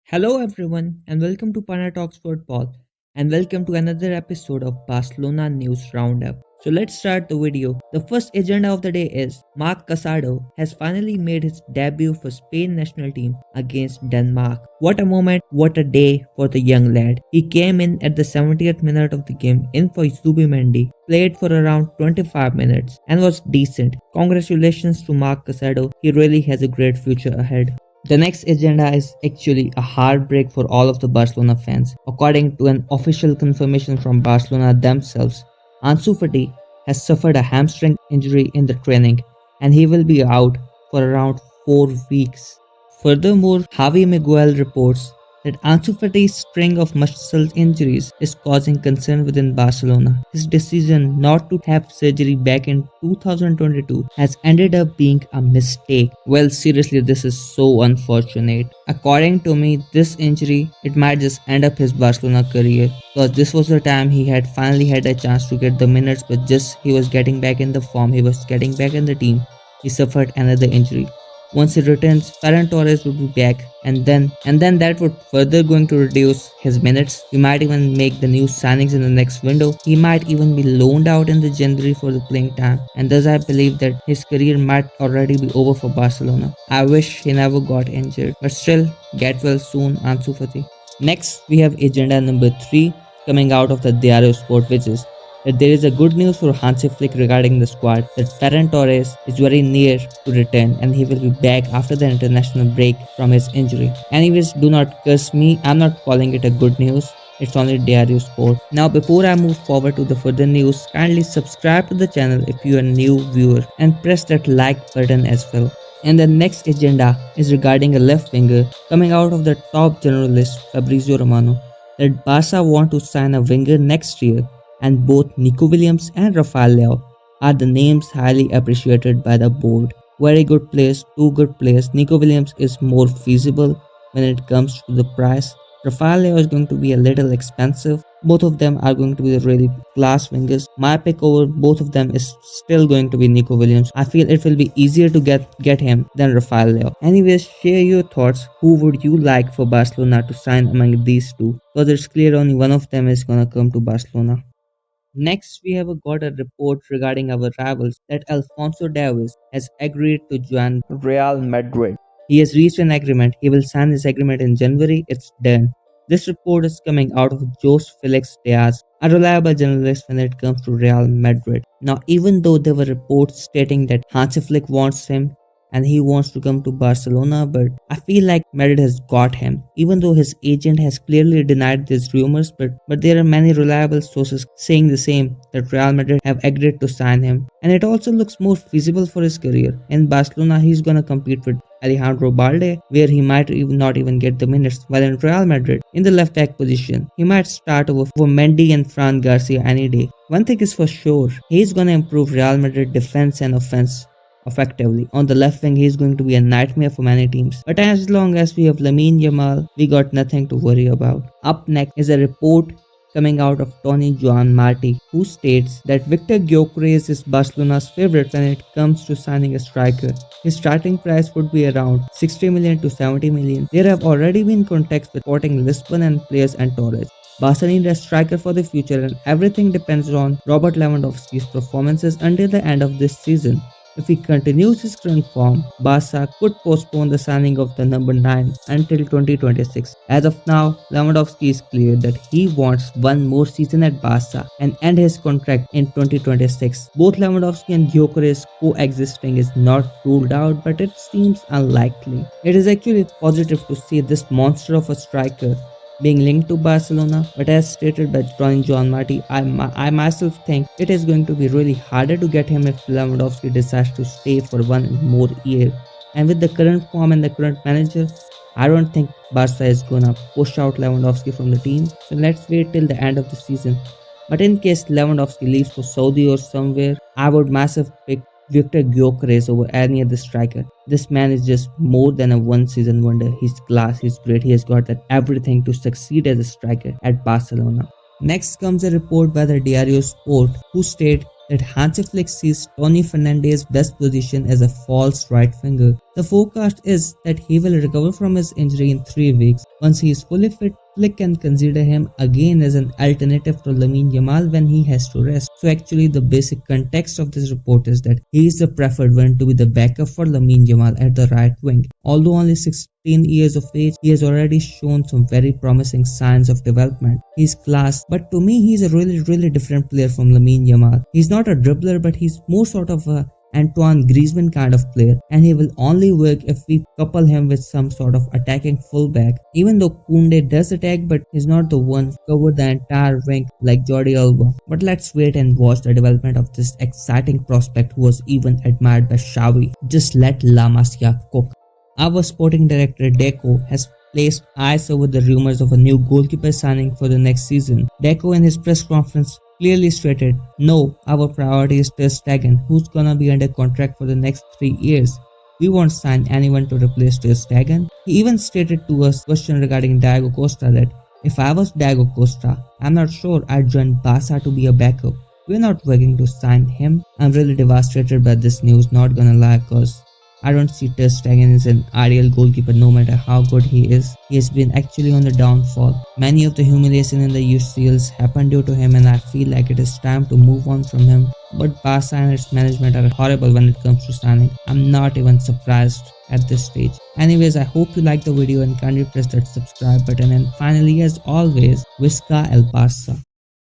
Hello everyone and welcome to Pana Talks Football and welcome to another episode of Barcelona News Roundup. So let's start the video. The first agenda of the day is Marc Casado has finally made his debut for Spain national team against Denmark. What a moment, what a day for the young lad. He came in at the 70th minute of the game in for Zubimendi, played for around 25 minutes and was decent. Congratulations to Marc Casado, he really has a great future ahead. The next agenda is actually a heartbreak for all of the Barcelona fans. According to an official confirmation from Barcelona themselves, Ansu Fati has suffered a hamstring injury in the training and he will be out for around 4 weeks. Furthermore, Javi Miguel reports that Ansu Fati's string of muscle injuries is causing concern within Barcelona. His decision not to have surgery back in 2022 has ended up being a mistake. Well, seriously, this is so unfortunate. According to me, this injury, it might just end up his Barcelona career, because this was the time he had finally had a chance to get the minutes, but just he was getting back in the form, he was getting back in the team, he suffered another injury. Once he returns, Ferran Torres would be back, and then that would further going to reduce his minutes. We might even make the new signings in the next window. He might even be loaned out in the January for the playing time, and thus I believe that his career might already be over for Barcelona. I wish he never got injured, but still, get well soon, Ansu Fati. Next, we have agenda number 3 coming out of the Diario Sport, which is that there is a good news for Hansi Flick regarding the squad, that Ferran Torres is very near to return and he will be back after the international break from his injury. Anyways, do not curse me, I'm not calling it a good news. It's only Diario Sport. Now before I move forward to the further news, kindly subscribe to the channel if you are a new viewer and press that like button as well. And the next agenda is regarding a left winger coming out of the top journalist Fabrizio Romano, that Barca want to sign a winger next year, and both Nico Williams and Rafael Lewa are the names highly appreciated by the board. Very good players, two good players. Nico Williams is more feasible when it comes to the price. Rafael Lewa is going to be a little expensive. Both of them are going to be the really class wingers. My pick over both of them is still going to be Nico Williams. I feel it will be easier to get him than Rafael Lewa. Anyways, share your thoughts. Who would you like for Barcelona to sign among these two? Because it's clear only one of them is gonna come to Barcelona. Next, we have got a report regarding our rivals that Alfonso Davies has agreed to join Real Madrid. He has reached an agreement. He will sign this agreement in January. It's done. This report is coming out of Jose Felix Diaz, a reliable journalist when it comes to Real Madrid. Now, even though there were reports stating that Hansi Flick wants him and he wants to come to Barcelona, but I feel like Madrid has got him, even though his agent has clearly denied these rumors, but there are many reliable sources saying the same, that Real Madrid have agreed to sign him, and it also looks more feasible for his career. In Barcelona, he's gonna compete with Alejandro Balde, where he might not even get the minutes, while in Real Madrid, in the left back position, he might start over Mendy and Fran Garcia any day. One thing is for sure, he's gonna improve Real Madrid defense and offense effectively. On the left wing, he is going to be a nightmare for many teams. But as long as we have Lamine Yamal, we got nothing to worry about. Up next is a report coming out of Tony Joan Marti, who states that Victor Gyökeres is Barcelona's favorite when it comes to signing a striker. His starting price would be around 60 million to 70 million. There have already been contacts with Sporting Lisbon and players and Torres. Barca need a striker for the future, and everything depends on Robert Lewandowski's performances until the end of this season. If he continues his current form, Barca could postpone the signing of the number 9 until 2026. As of now, Lewandowski is clear that he wants one more season at Barca and end his contract in 2026. Both Lewandowski and Gyökeres coexisting is not ruled out, but it seems unlikely. It is actually positive to see this monster of a striker being linked to Barcelona, but as stated by Tony Joan Marti, I myself think it is going to be really harder to get him if Lewandowski decides to stay for one more year. And with the current form and the current manager, I don't think Barca is gonna push out Lewandowski from the team, so let's wait till the end of the season. But in case Lewandowski leaves for Saudi or somewhere, I would myself pick Victor Gyökeres over any other striker. This man is just more than a one-season wonder. He's class, he's great, he has got that everything to succeed as a striker at Barcelona. Next comes a report by the Diario Sport, who state that Hansi Flick sees Tony Fernandez's best position as a false right winger. The forecast is that he will recover from his injury in 3 weeks. Once he is fully fit, Flick can consider him again as an alternative to Lamine Yamal when he has to rest. So actually the basic context of this report is that he is the preferred one to be the backup for Lamine Yamal at the right wing. Although only 16 years of age, he has already shown some very promising signs of development. He's class, but to me he's a really different player from Lamine Yamal. He's not a dribbler, but he's more sort of a Antoine Griezmann kind of player, and he will only work if we couple him with some sort of attacking fullback. Even though Koundé does attack, but he's not the one to cover the entire wing like Jordi Alba. But let's wait and watch the development of this exciting prospect who was even admired by Xavi. Just let La Masia cook. Our sporting director Deco has placed eyes over the rumors of a new goalkeeper signing for the next season. Deco in his press conference clearly stated, "No, our priority is Ter Stegan, who's gonna be under contract for the next 3 years. We won't sign anyone to replace Ter Stegan." He even stated to us question regarding Diego Costa that, "If I was Diego Costa, I'm not sure I'd join Barca to be a backup. We're not working to sign him." I'm really devastated by this news, not gonna lie, cause I don't see Ter Stegen as an ideal goalkeeper no matter how good he is. He has been actually on the downfall. Many of the humiliation in the UCLs happened due to him, and I feel like it is time to move on from him. But Barca and its management are horrible when it comes to signing. I'm not even surprised at this stage. Anyways, I hope you liked the video and kindly press that subscribe button, and finally, as always, Visca el Barca.